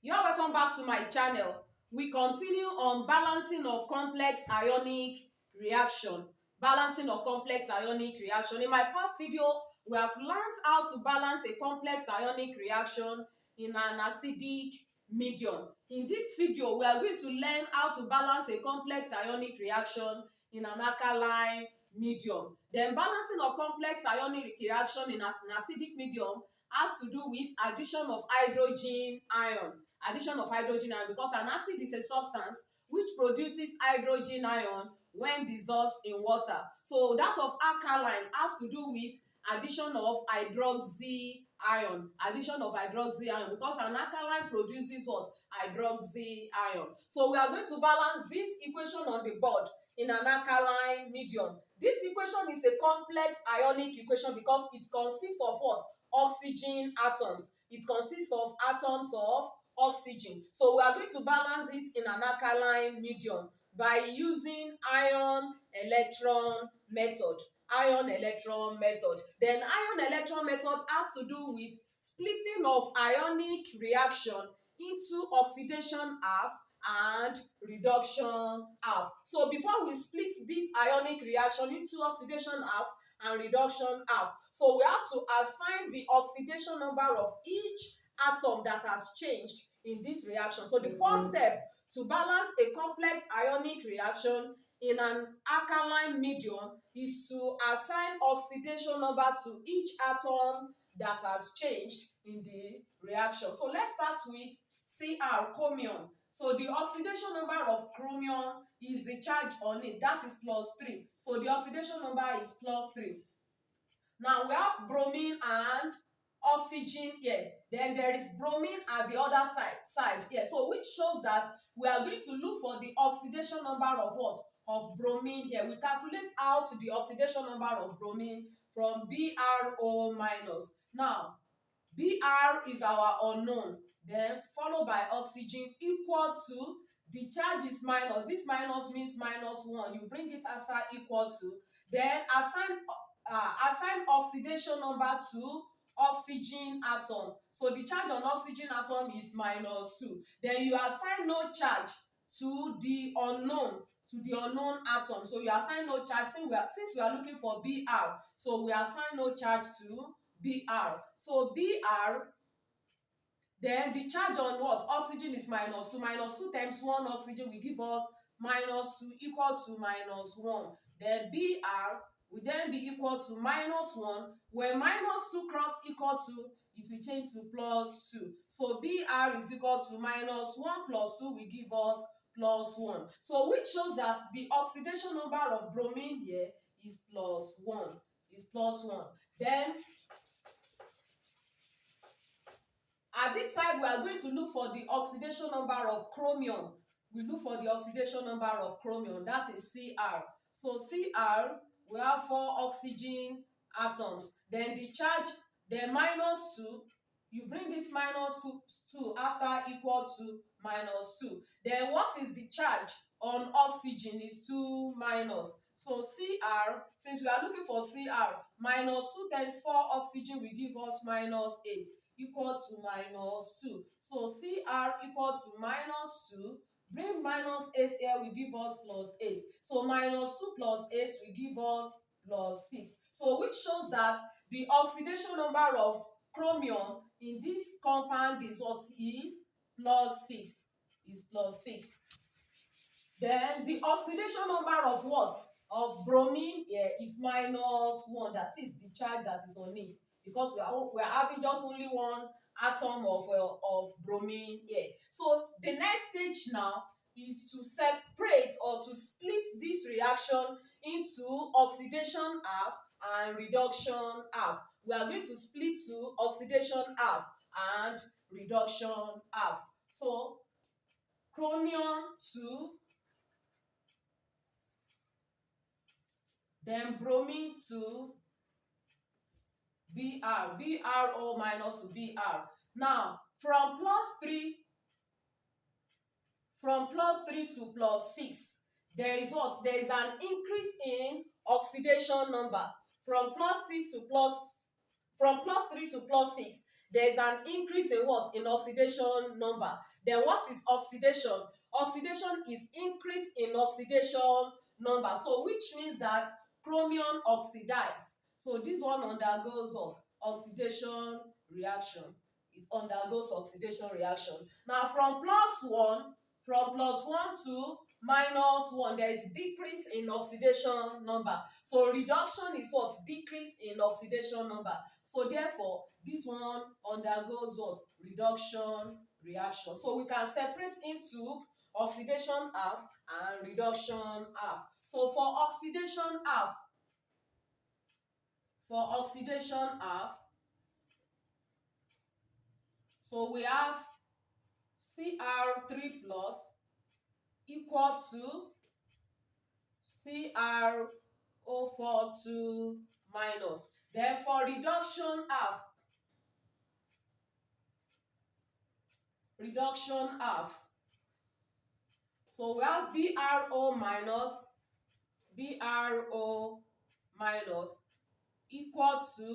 You're welcome back to my channel. We continue on balancing of complex ionic reaction. Balancing of complex ionic reaction. In my past video, we have learned how to balance a complex ionic reaction in an acidic medium. In this video, we are going to learn how to balance a complex ionic reaction in an alkaline medium. Then balancing of complex ionic reaction in an acidic medium has to do with addition of hydrogen ion. Addition of hydrogen ion, because an acid is a substance which produces hydrogen ion when dissolved in water. So that of alkaline has to do with addition of hydroxy ion. Addition of hydroxy ion, because an alkaline produces what? Hydroxy ion. So we are going to balance this equation on the board in an alkaline medium. This equation is a complex ionic equation because it consists of what? Oxygen atoms. It consists of atoms of oxygen. So we are going to balance it in an alkaline medium by using ion electron method. Ion electron method. Then ion electron method has to do with splitting of ionic reaction into oxidation half and reduction half. So before we split this ionic reaction into oxidation half and reduction half, so we have to assign the oxidation number of each atom that has changed in this reaction. So the first step to balance a complex ionic reaction in an alkaline medium is to assign oxidation number to each atom that has changed in the reaction. So let's start with Cr, chromium. So the oxidation number of chromium is the charge on it, that is +3. So the oxidation number is +3. Now we have bromine and oxygen here. Then there is bromine at the other side here. So which shows that we are going to look for the oxidation number of what? Of bromine here. We calculate out the oxidation number of bromine from BrO minus. Now, Br is our unknown. Then followed by oxygen equal to, the charge is minus. This minus means -1. You bring it after equal to. Then assign oxidation number to oxygen atom. So the charge on oxygen atom is -2. Then you assign no charge to the unknown atom. So you assign no charge since we are looking for Br. So we assign no charge to Br. So Br, then the charge on what? Oxygen is -2. -2 times 1 oxygen will give us -2 equal to -1. Then Br will then be equal to -1. When -2 cross equal to, it will change to +2. So Br is equal to -1 plus 2 will give us +1. So which shows that the oxidation number of bromine here is +1. Then at this side, we are going to look for the oxidation number of chromium. We look for the oxidation number of chromium, that is Cr. So Cr, we have 4 oxygen atoms. Then the charge, then -2, you bring this -2 after equal to -2. Then what is the charge on oxygen is 2 minus. So Cr, since we are looking for Cr, -2 times 4 oxygen will give us -8 equal to -2. So Cr equal to -2. Bring -8 here will give us +8. So -2 plus 8 will give us +6. So which shows that the oxidation number of chromium in this compound is what? Is +6. Is +6. Then the oxidation number of what? Of bromine here is -1. That is the charge that is on it, because we are having just only one atom of bromine here. So the next stage now is to separate or to split this reaction into oxidation half and reduction half. We are going to split to oxidation half and reduction half. So chromium 2, then bromine 2, BrO minus to Br. Now from +3 to +6, there is what? There is an increase in oxidation number. From +3 to +6, there's an increase in what? In oxidation number. Then what is oxidation? Oxidation is increase in oxidation number. So which means that chromium oxidize. So this one undergoes what? Oxidation reaction. It undergoes oxidation reaction. Now from plus 1 to minus 1, there is decrease in oxidation number. So reduction is what? Decrease in oxidation number. So therefore, this one undergoes what? Reduction reaction. So we can separate into oxidation half and reduction half. So for oxidation half, so we have Cr3 plus equal to CrO42 minus. Then for reduction half, so we have BrO minus equal to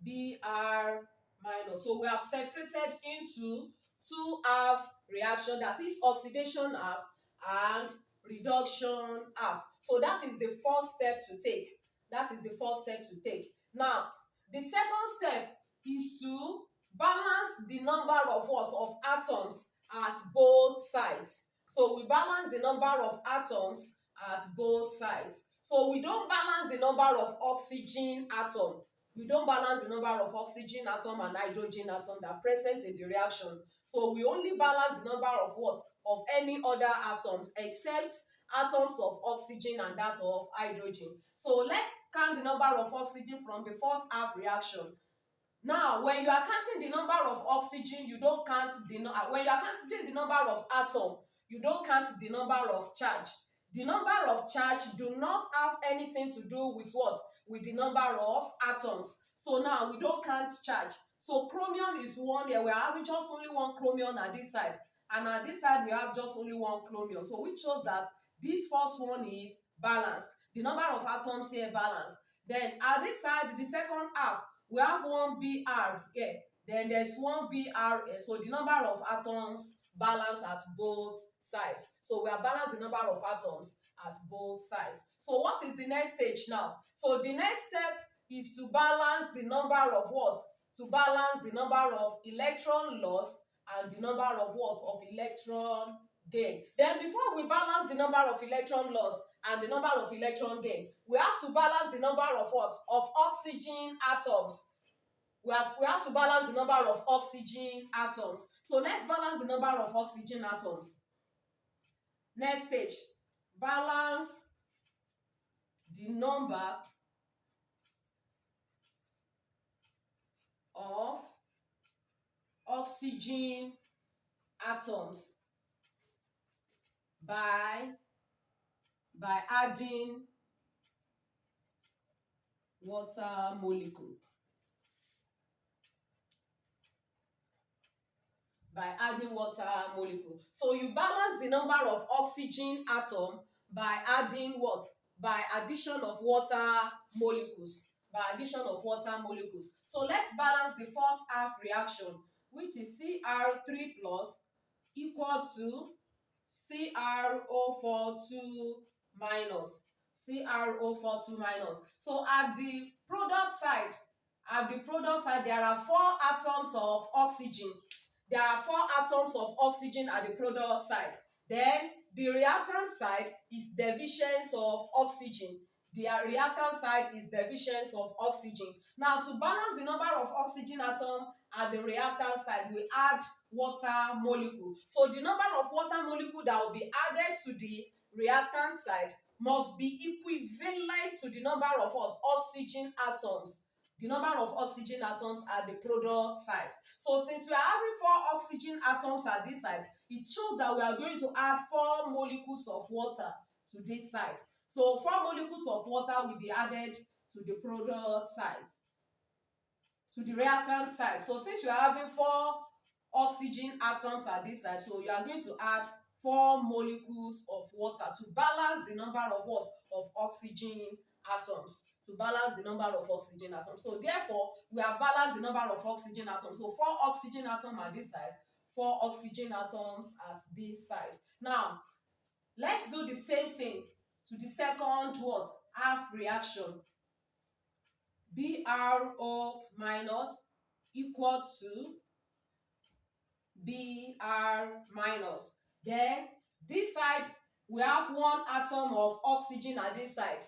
Br minus. So we have separated into two half reaction, that is oxidation half and reduction half. So that is the first step to take. Now, the second step is to balance the number of what? Of atoms at both sides. So we balance the number of atoms at both sides. So we don't balance the number of oxygen atom. We don't balance the number of oxygen atom and hydrogen atom that are present in the reaction. So we only balance the number of what? Of any other atoms except atoms of oxygen and that of hydrogen. So let's count the number of oxygen from the first half reaction. Now, when you are counting the number of oxygen, you don't count when you are counting the number of atom, you don't count the number of charge. The number of charge do not have anything to do with what? With the number of atoms. So now we don't count charge. So chromium is one here. We are having just only one chromium at this side. And at this side, we have just only one chromium. So which shows that this first one is balanced. The number of atoms here balanced. Then at this side, the second half, we have one Br here. Then there's one Br here. So the number of atoms balance at both sides. So we are balanced the number of atoms at both sides. So what is the next stage now? So the next step is to balance the number of what? To balance the number of electron loss and the number of what? Of electron gain. Then before we balance the number of electron loss and the number of electron gain, we have to balance the number of what? Of oxygen atoms. We have to balance the number of oxygen atoms. So let's balance the number of oxygen atoms. Next stage, balance the number of oxygen atoms by adding water molecule. So you balance the number of oxygen atom by adding what? By addition of water molecules. So let's balance the first half reaction, which is Cr3 plus equal to CrO42 minus. So at the product side, there are four atoms of oxygen. At the product side. Then the reactant side is deficient of oxygen. Now, to balance the number of oxygen atom at the reactant side, we add water molecule. So the number of water molecule that will be added to the reactant side must be equivalent to the number of oxygen atoms. The number of oxygen atoms at the product side. So since we are having 4 oxygen atoms at this side, it shows that we are going to add 4 molecules of water to this side. So 4 molecules of water will be added to the product side, to the reactant side. So since you are having 4 oxygen atoms at this side, so you are going to add 4 molecules of water to balance the number of what? Of oxygen atoms, to balance the number of oxygen atoms. So therefore, we have balanced the number of oxygen atoms. So 4 oxygen atoms at this side, 4 oxygen atoms at this side. Now, let's do the same thing to the second what? Half reaction. BRO minus equal to Br minus. Then this side, we have 1 atom of oxygen at this side.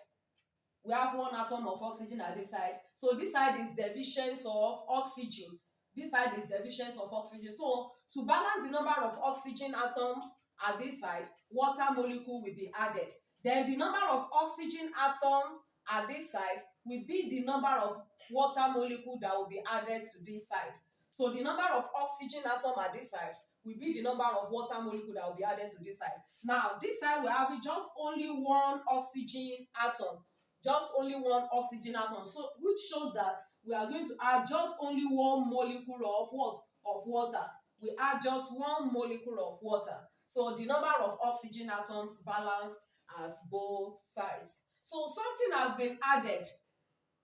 We have 1 atom of oxygen at this side. So this side is deficient of oxygen. This side is deficient of oxygen. So to balance the number of oxygen atoms at this side, water molecule will be added. Then the number of oxygen atom at this side will be the number of water molecule that will be added to this side. So the number of oxygen atom at this side will be the number of water molecule that will be added to this side. Now this side we have just only 1 oxygen atom. Just only 1 oxygen atom, so which shows that we are going to add just only 1 molecule of what? Of water. We add just 1 molecule of water. So the number of oxygen atoms balanced at both sides. So something has been added.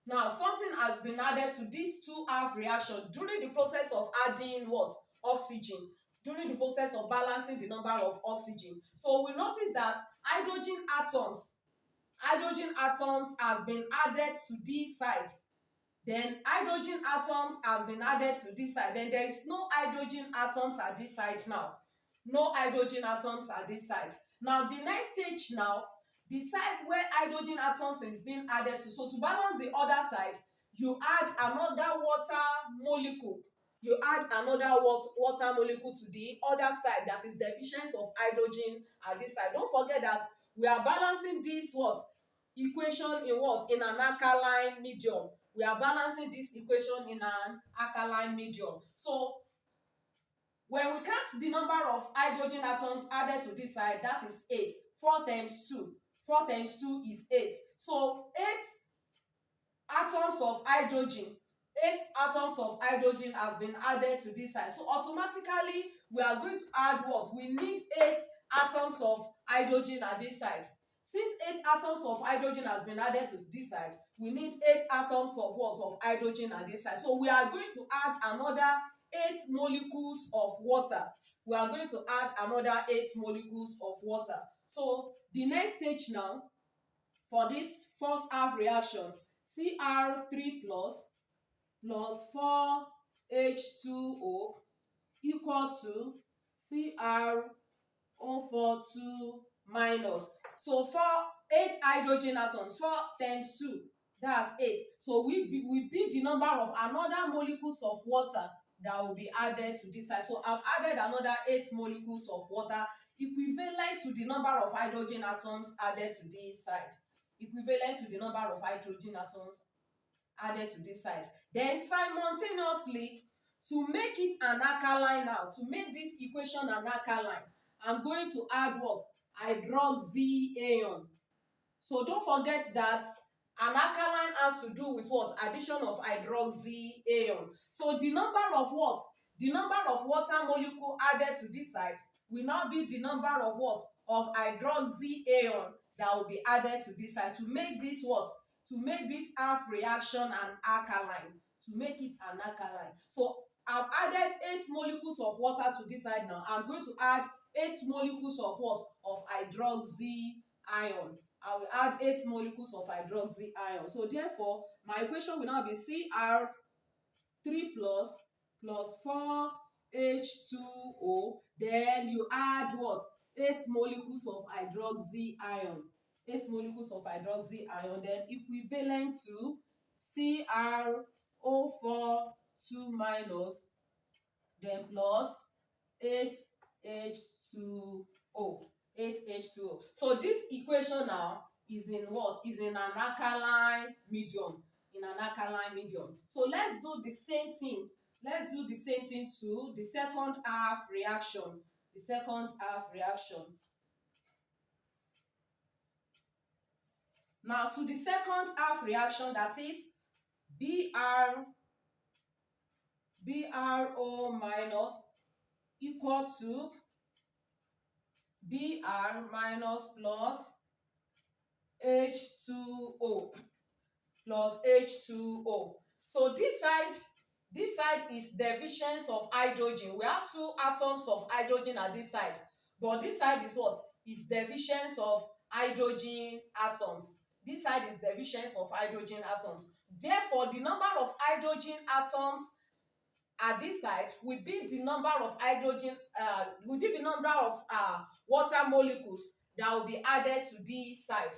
Now something has been added to these 2 half reaction during the process of adding what? Oxygen. During the process of balancing the number of oxygen. So we notice that hydrogen atoms has been added to this side. Then hydrogen atoms has been added to this side. Then there is no hydrogen atoms at this side now. No hydrogen atoms at this side. Now the next stage now, the side where hydrogen atoms is being added to. So to balance the other side, you add another water molecule. You add another water molecule to the other side that is deficient of hydrogen at this side. Don't forget that we are balancing this what? Equation in what? In an alkaline medium. We are balancing this equation in an alkaline medium. So when we count the number of hydrogen atoms added to this side, that is 8. 4 times 2. 4 times 2 is 8. So 8 atoms of hydrogen. 8 atoms of hydrogen has been added to this side. So automatically we are going to add what? We need 8 atoms of hydrogen at this side. Since 8 atoms of hydrogen has been added to this side, we need 8 atoms of what? Of hydrogen at this side. So we are going to add another 8 molecules of water. We are going to add another 8 molecules of water. So the next stage now for this first half reaction, Cr3 plus 4H2O equal to Cr042 minus. So 8 hydrogen atoms, 4 times 2, that's 8. So we beat the number of another molecules of water that will be added to this side. So I've added another 8 molecules of water equivalent to the number of hydrogen atoms added to this side. Equivalent to the number of hydrogen atoms added to this side. Then simultaneously, to make it an alkaline now, to make this equation an alkaline, I'm going to add what? Hydroxyion. So don't forget that an alkaline has to do with what? Addition of hydroxyion. So the number of what? The number of water molecule added to this side will now be the number of what? Of hydroxyion that will be added to this side to make this what? To make this half reaction an alkaline. To make it an alkaline. So I've added 8 molecules of water to this side now. I'm going to add 8 molecules of what? Of hydroxyion. I will add 8 molecules of hydroxyion. So therefore, my equation will now be Cr3 plus 4H2O. Then you add what? 8 molecules of hydroxyion. 8 molecules of hydroxyion. Then equivalent to Cr042 minus, then plus 8H2O. 8H2O. So this equation now is in what? Is in an alkaline medium. In an alkaline medium. So let's do the same thing. Let's do the same thing to the second half reaction. The second half reaction. Now to the second half reaction, that is BRO minus equal to Br minus plus H2O plus H2O. So this side is divisions of hydrogen. We have two atoms of hydrogen at this side, but this side is what? Is divisions of hydrogen atoms. This side is divisions of hydrogen atoms. Therefore, the number of hydrogen atoms at this side will be the number of hydrogen will be the number of water molecules that will be added to this side.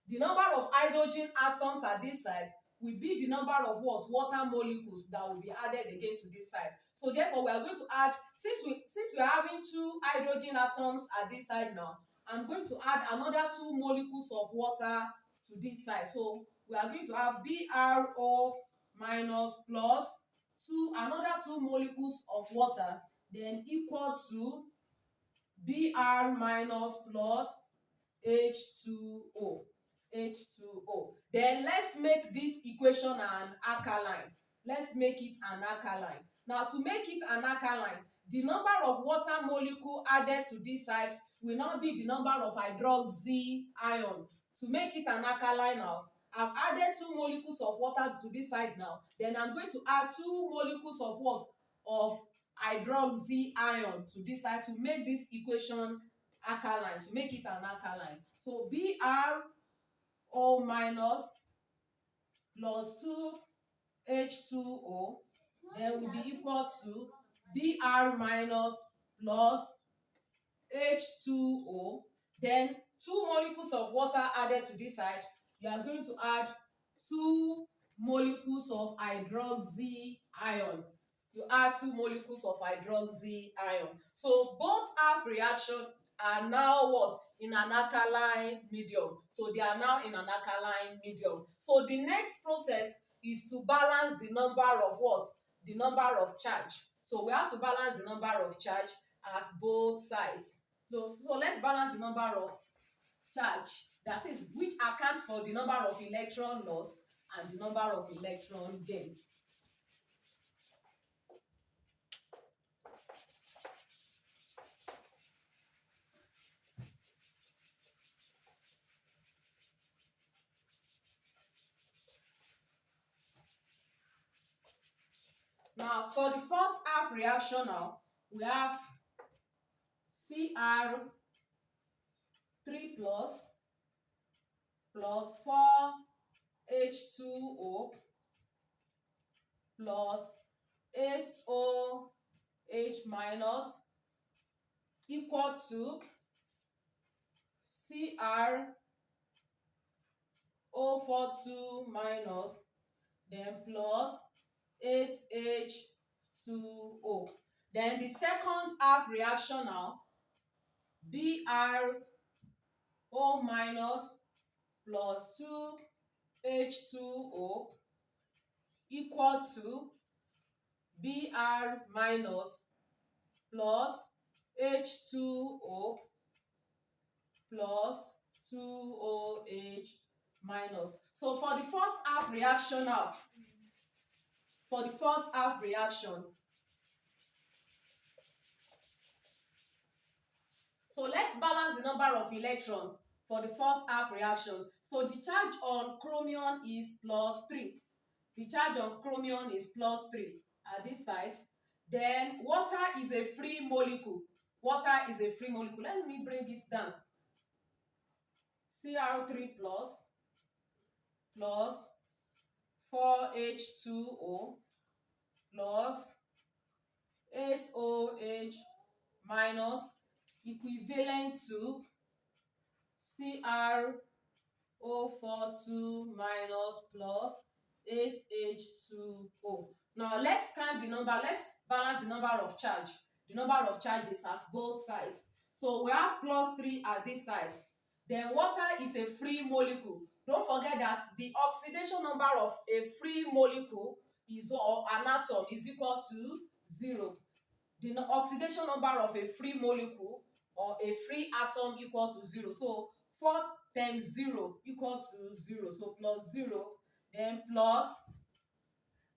The number of hydrogen atoms at this side will be the number of what? Water molecules that will be added again to this side. So therefore we are going to add, since we are having two hydrogen atoms at this side now, I'm going to add another two molecules of water to this side. So we are going to have BRO minus plus another two molecules of water, then equal to Br minus plus H2O. H2O. Then let's make this equation an alkaline. Let's make it an alkaline. Now to make it an alkaline, the number of water molecule added to this side will now be the number of hydroxy ion. To make it an alkaline now, I've added two molecules of water to this side now. Then I'm going to add two molecules of what? Of hydroxy ion to this side to make this equation alkaline, to make it an alkaline. So BrO minus plus 2H2O then will be equal to Br minus plus H2O. Then two molecules of water added to this side. You are going to add two molecules of hydroxy ion. You add two molecules of hydroxy ion. So both half reaction are now what? In an alkaline medium. So they are now in an alkaline medium. So the next process is to balance the number of what? The number of charge. So we have to balance the number of charge at both sides. So let's balance the number of charge, that is, which accounts for the number of electron loss and the number of electron gain. Now for the first half reaction now, we have Cr3 plus 4H2O plus 8OH minus equal to CrO42 minus then plus 8H2O. Then the second half reaction now, BrO minus plus 2H2O equal to Br minus plus H2O plus 2OH minus. So for the first half reaction now, so let's balance the number of electron for the first half reaction. So the charge on chromium is plus 3. The charge on chromium is plus 3 at this side. Then water is a free molecule. Water is a free molecule. Let me bring it down. Cr3 plus 4H2O plus 8OH minus equivalent to CrO42 minus plus 8H2O. Now let's count the number. Let's balance the number of charge. The number of charges at both sides. So we have plus 3 at this side. Then water is a free molecule. Don't forget that the oxidation number of a free molecule is, or an atom, is equal to 0. The oxidation number of a free molecule or a free atom equal to 0. So 4 times 0 equal to 0. So plus 0,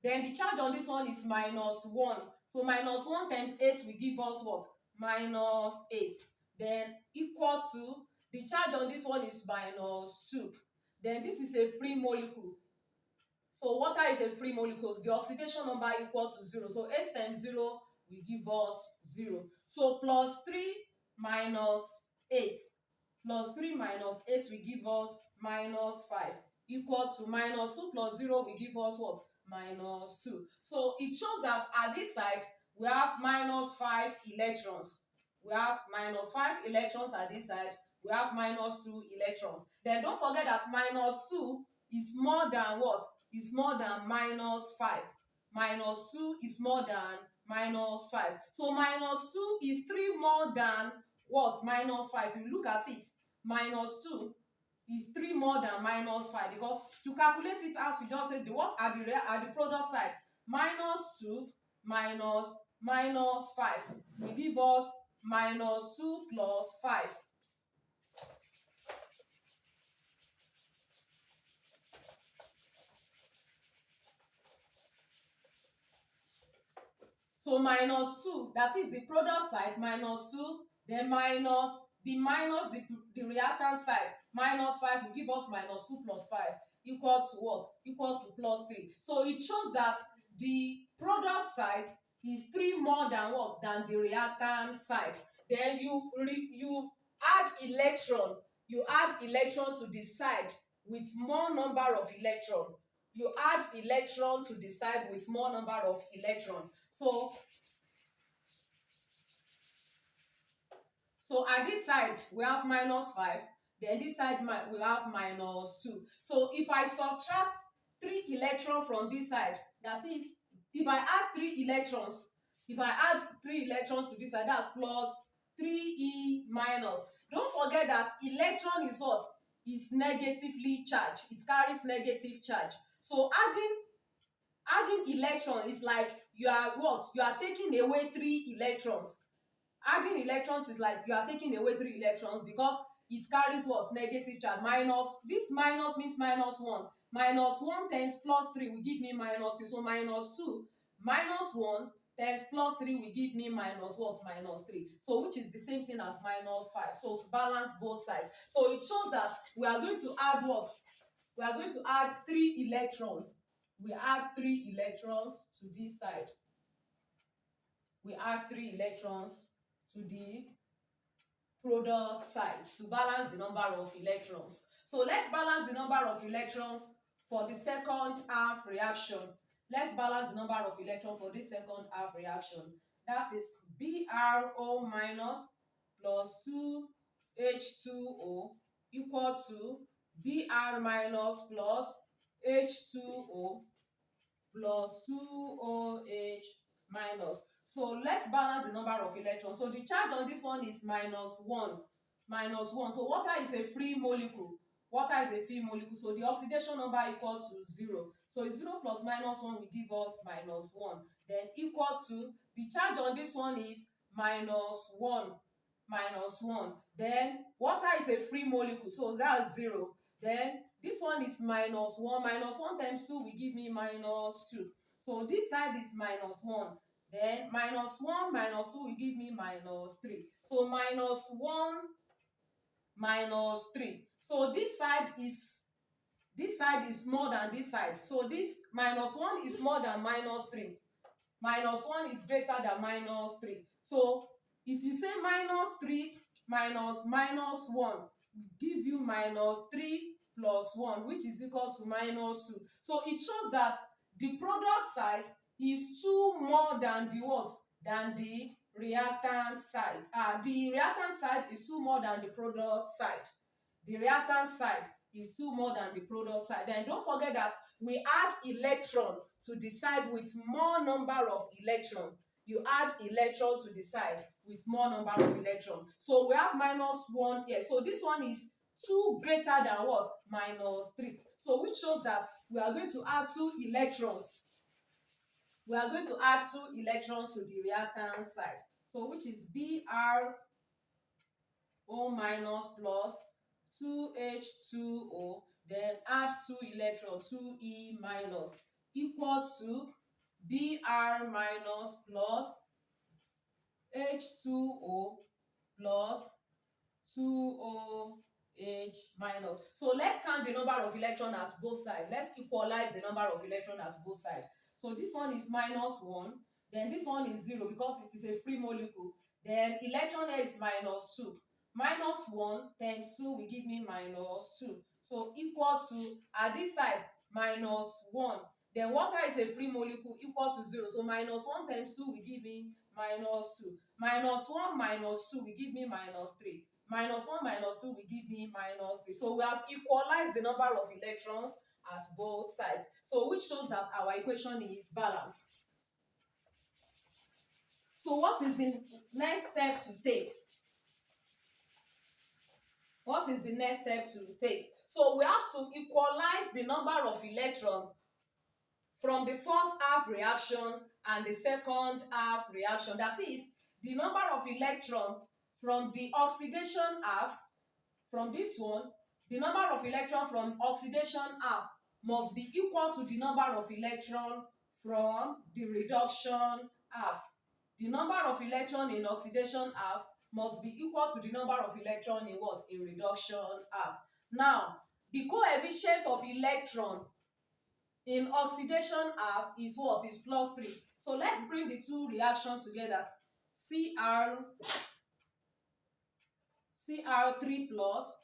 then the charge on this one is minus 1. So minus 1 times 8 will give us what? Minus 8. Then equal to, the charge on this one is minus 2. then this is a free molecule. So water is a free molecule. The oxidation number equal to 0. So 8 times 0 will give us 0. So plus 3 minus 8. Plus 3 minus 8 will give us minus 5. Equal to minus 2 plus 0 will give us what? Minus 2. So it shows that at this side we have minus 5 electrons. We have minus 5 electrons at this side. We have minus 2 electrons. Then don't forget that minus 2 is more than what? Is more than minus 5. Minus 2 is more than minus 5. So minus 2 is 3 more than what? Minus 5. If you look at it, minus 2 is 3 more than minus 5, because to calculate it out, you just say the what at the product side. Minus 2 minus minus 5 will give us minus 2 plus 5. So minus 2, that is the product side, minus 2, then minus the reactant side, minus 5 will give us minus 2 plus 5 equal to what? Equal to plus 3. So it shows that the product side is 3 more than what? Than the reactant side. Then you add electron. You add electron to the side with more number of electron. You add electron to the side with more number of electron. So at this side we have minus 5, then this side we have minus 2. So if I subtract 3 electrons from this side, that is, if I add 3 electrons, to this side, that's plus 3e minus. Don't forget that electron is what? It's negatively charged. It carries negative charge. So adding electron is like you are what? You are taking away 3 electrons. Adding electrons is like you are taking away 3 electrons, because it carries what? Negative charge. Minus, this minus means minus 1. Minus 1 times plus 3 will give me minus 2. So minus 2 minus 1 times plus 3 will give me minus what? Minus 3. So which is the same thing as minus 5. So to balance both sides. So it shows that we are going to add what? We are going to add 3 electrons. We add 3 electrons to this side. We add 3 electrons to the product side to balance the number of electrons. So let's balance the number of electrons for the second half reaction. Let's balance the number of electrons for this second half reaction. That is Bro minus plus 2H2O equal to Br minus plus H2O plus 2OH minus. So let's balance the number of electrons. So the charge on this one is minus 1. Minus 1. So water is a free molecule. Water is a free molecule. So the oxidation number equal to 0. So 0 plus minus 1 will give us minus 1. Then equal to, the charge on this one is minus 1. Minus 1. Then water is a free molecule. So that's 0. Then this one is minus 1. Minus 1 times 2 will give me minus 2. So this side is minus 1. Then minus 1 minus 2 will give me minus 3. So minus 1 minus 3. So this side is more than this side. So this minus 1 is more than minus 3. Minus 1 is greater than minus 3. So if you say minus 3 minus minus 1 will give you minus 3 plus 1, which is equal to minus 2. So it shows that the product side is 2 more than the what? Than the reactant side. The reactant side is 2 more than the product side. The reactant side is 2 more than the product side. Then don't forget that we add electron to the side with more number of electron. You add electron to the side with more number of electron. So we have minus 1 here. So this one is 2 greater than what? Minus 3. So which shows that we are going to add 2 electrons. We are going to add 2 electrons to the reactant side. So which is Bro minus plus 2H2O, then add 2 electrons, 2E minus, equal to Br minus plus H2O plus 2OH H minus. So let's count the number of electrons at both sides. Let's equalize the number of electrons at both sides. So this one is minus 1, then this one is 0 because it is a free molecule. Then electron A is minus 2. Minus 1 times 2 will give me minus 2. So equal to, at this side, minus 1. Then water is a free molecule, equal to 0. So minus 1 times 2 will give me minus 2. Minus 1 minus 2 will give me minus 3. Minus 1 minus 2 will give me minus 3. So we have equalized the number of electrons at both sides. So which shows that our equation is balanced. So what is the next step to take? What is the next step to take? So we have to equalize the number of electrons from the first half reaction and the second half reaction. That is, the number of electrons from the oxidation half, from this one, the number of electrons from oxidation half must be equal to the number of electrons from the reduction half. The number of electrons in oxidation half must be equal to the number of electrons in what? In reduction half. Now, the coefficient of electron in oxidation half is what? Is plus 3. So let's bring the two reactions together. Cr3 plus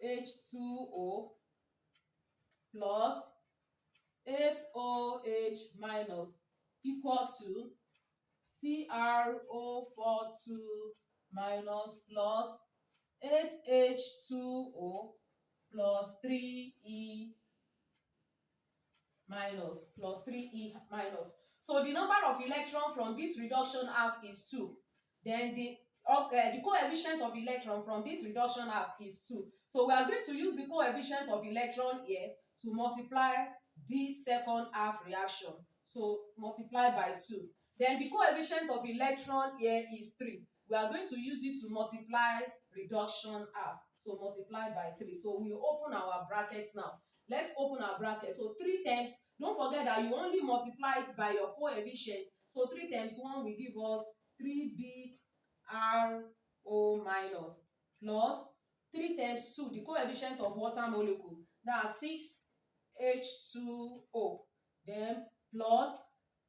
4H2O plus 8OH minus equal to CrO42 minus plus 8H2O plus 3E minus plus 3E minus. So the number of electrons from this reduction half is 2. Then the coefficient of electron from this reduction half is 2. So we are going to use the coefficient of electron here to multiply this second half reaction. So multiply by 2. Then the coefficient of electron here is 3. We are going to use it to multiply reduction half. So multiply by 3. So we open our brackets now. Let's open our bracket. So 3 times, don't forget that you only multiply it by your coefficient. So 3 times 1 will give us 3 BrO minus plus 3 times 2, the coefficient of water molecule, that's 6H2O. Then plus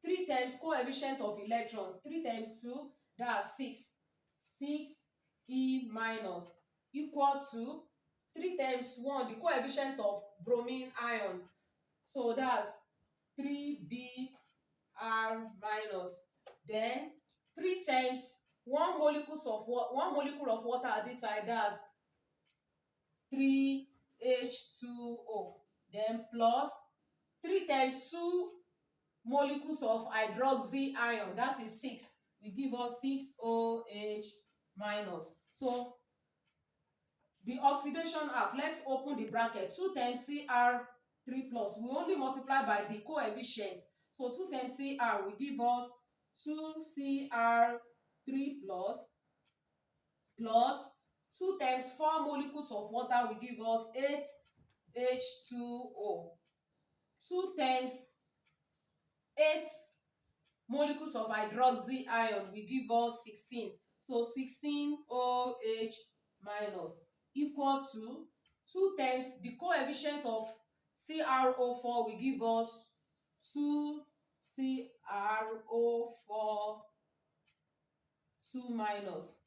3 times coefficient of electron, 3 times 2, that's 6E minus equal to 3 times 1, the coefficient of bromine ion. So that's 3Br minus. Then 3 times 1 molecule of water at this side, that's 3H2O. Then plus 3 times 2 molecules of hydroxy ion, that is 6, will give us 6OH minus. So the oxidation half, let's open the bracket. 2 times Cr3 plus, we only multiply by the coefficient. So 2 times Cr will give us 2Cr3 plus 2 times 4 molecules of water will give us 8H2O. 2 times 8 molecules of hydroxy ion will give us 16. So 16OH minus equal to 2 times the coefficient of CrO4 will give us 2CrO4 2 minus.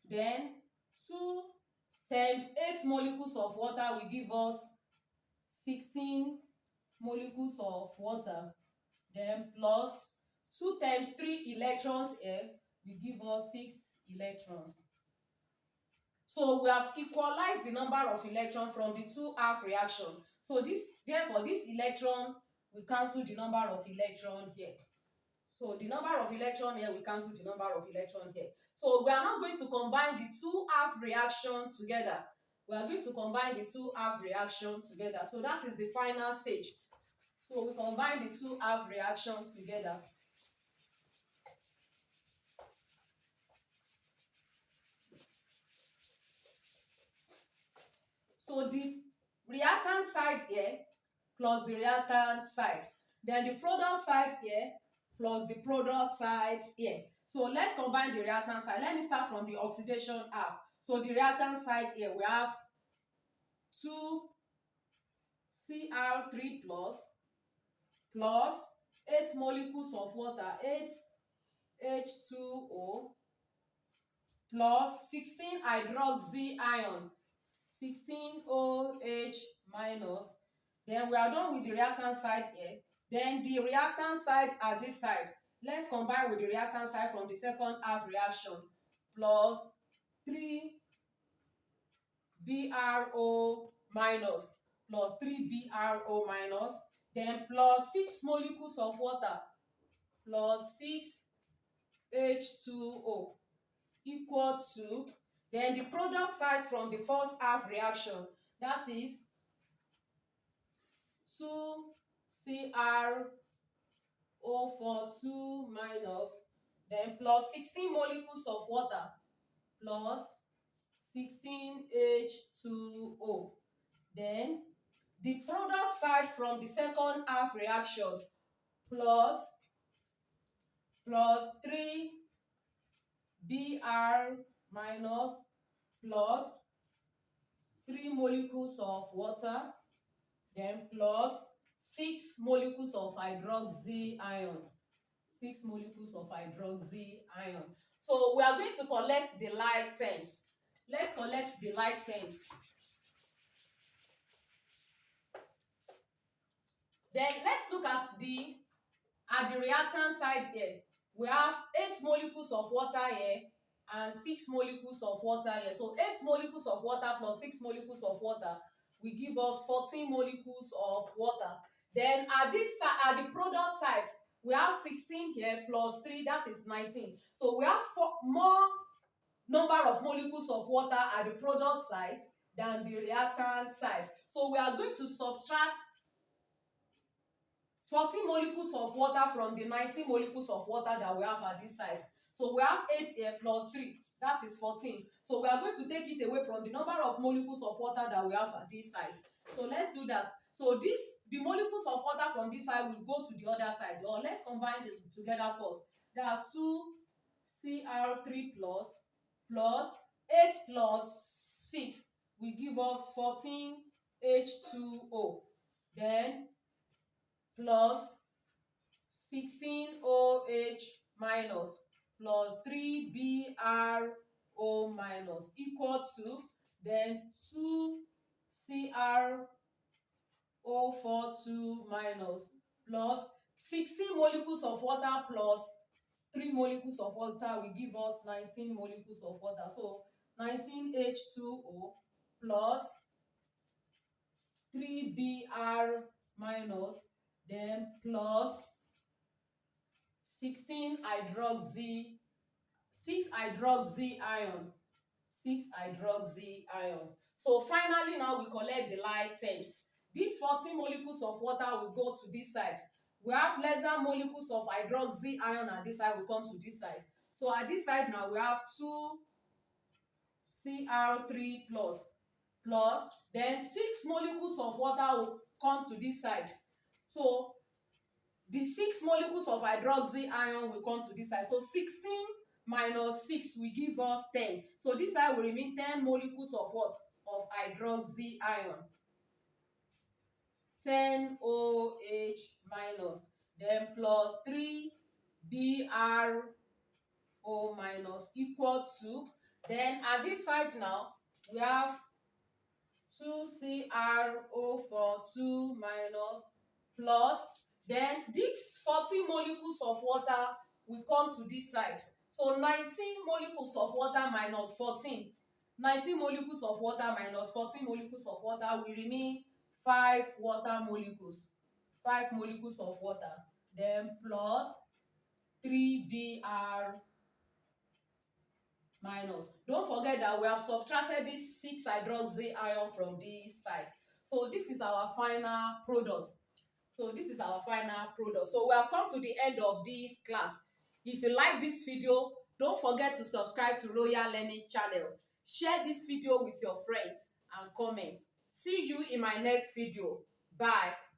Then 2 times 8 molecules of water will give us 16 molecules of water. Then plus 2 times 3 electrons here will give us 6 electrons. So we have equalized the number of electrons from the two half reaction. So therefore this electron will cancel the number of electron here. So the number of electron here will cancel the number of electron here. So we are now going to combine the two half reactions together. We are going to combine the two half reactions together. So that is the final stage. So we combine the two half reactions together. So the reactant side here plus the reactant side. Then the product side here plus the product side here. So let's combine the reactant side. Let me start from the oxidation half. So the reactant side here, we have 2Cr3 plus 8 molecules of water, 8H2O plus 16 hydroxy ion, 16OH minus. Then we are done with the reactant side here. Then the reactant side at this side, let's combine with the reactant side from the second half reaction, plus 3BRO minus, plus 3BRO minus, then plus 6 molecules of water, plus 6H2O equal to, then the product side from the first half reaction, that is 2Cr042 minus, then plus 16 molecules of water, plus 16H2O. Then the product side from the second half reaction, plus 3Br minus, plus 3 molecules of water, then plus 6 molecules of hydroxy ion. 6 molecules of hydroxy ion. So we are going to collect the like terms. Let's collect the like terms. Then let's look at the reactant side here. We have 8 molecules of water here and 6 molecules of water here. So 8 molecules of water plus 6 molecules of water will give us 14 molecules of water. Then at this side, at the product side, we have 16 here plus 3, that is 19. So we have more number of molecules of water at the product side than the reactant side. So we are going to subtract 14 molecules of water from the 19 molecules of water that we have at this side. So we have 8 here plus 3, that is 14. So we are going to take it away from the number of molecules of water that we have at this side. So let's do that. So the molecules of water from this side will go to the other side. Or let's combine this together first. That's 2Cr3 plus 8 plus 6 will give us 14H2O. Then plus 16OH minus plus 3BRO minus equal to, then 2Cr042 minus plus 16 molecules of water plus 3 molecules of water will give us 19 molecules of water. So 19H2O plus 3Br minus, then plus 6 hydroxy ion. 6 hydroxy ion. So finally now we collect the like terms. These 14 molecules of water will go to this side. We have lesser molecules of hydroxy ion and this side will come to this side. So at this side now we have 2Cr3 plus, then 6 molecules of water will come to this side. So the 6 molecules of hydroxy ion will come to this side. So 16 minus 6 will give us 10. So this side will remain 10 molecules of what? Of hydroxy ion. 10 OH minus, then plus 3 BRO minus equal to, then at this side now we have 2Cr042 minus plus, then these 40 molecules of water will come to this side. So 19 molecules of water minus 14. 19 molecules of water minus 14 molecules of water will remain 5 water molecules. 5 molecules of water. Then plus 3Br minus. Don't forget that we have subtracted this 6 hydroxy ion from this side. So this is our final product. So we have come to the end of this class. If you like this video, don't forget to subscribe to Royal Learning channel. Share this video with your friends and comment. See you in my next video. Bye.